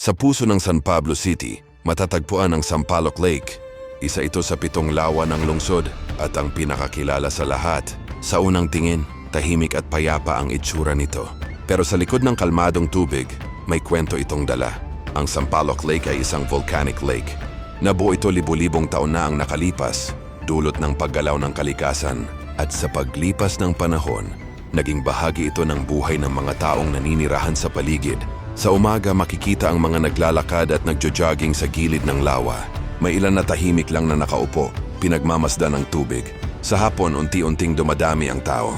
Sa puso ng San Pablo City, matatagpuan ang Sampaloc Lake. Isa ito sa 7 lawa ng lungsod at ang pinakakilala sa lahat. Sa unang tingin, tahimik at payapa ang itsura nito. Pero sa likod ng kalmadong tubig, may kwento itong dala. Ang Sampaloc Lake ay isang volcanic lake. Nabuo ito libu-libong taon na ang nakalipas, dulot ng paggalaw ng kalikasan. At sa paglipas ng panahon, naging bahagi ito ng buhay ng mga taong naninirahan sa paligid. Sa umaga makikita ang mga naglalakad at nagjo-jogging sa gilid ng lawa. May ilan na tahimik lang na nakaupo, pinagmamasdan ng tubig. Sa hapon unti-unting dumadami ang tao.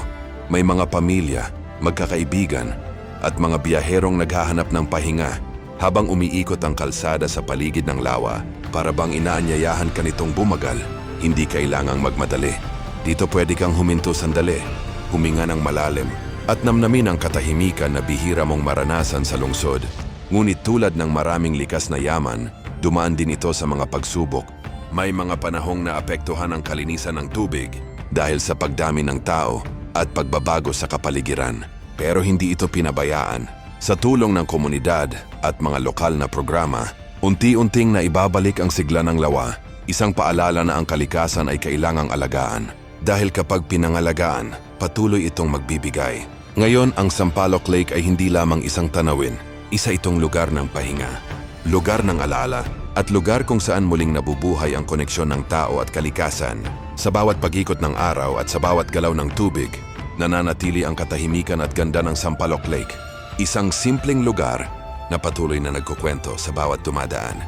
May mga pamilya, magkakaibigan, at mga biyaherong naghahanap ng pahinga habang umiikot ang kalsada sa paligid ng lawa. Para bang inaanyayahan ka nitong bumagal, hindi kailangang magmadali. Dito pwede kang huminto sandali, huminga ng malalim, at namnamin ang katahimikan na bihira mong maranasan sa lungsod. Ngunit tulad ng maraming likas na yaman, dumaan din ito sa mga pagsubok. May mga panahong naapektuhan ang kalinisan ng tubig dahil sa pagdami ng tao at pagbabago sa kapaligiran. Pero hindi ito pinabayaan. Sa tulong ng komunidad at mga lokal na programa, unti-unting naibabalik ang sigla ng lawa. Isang paalala na ang kalikasan ay kailangang alagaan. Dahil kapag pinangalagaan, patuloy itong magbibigay. Ngayon, ang Sampaloc Lake ay hindi lamang isang tanawin. Isa itong lugar ng pahinga, lugar ng alaala, at lugar kung saan muling nabubuhay ang koneksyon ng tao at kalikasan. Sa bawat pag-ikot ng araw at sa bawat galaw ng tubig, nananatili ang katahimikan at ganda ng Sampaloc Lake. Isang simpleng lugar na patuloy na nagkukwento sa bawat dumadaan.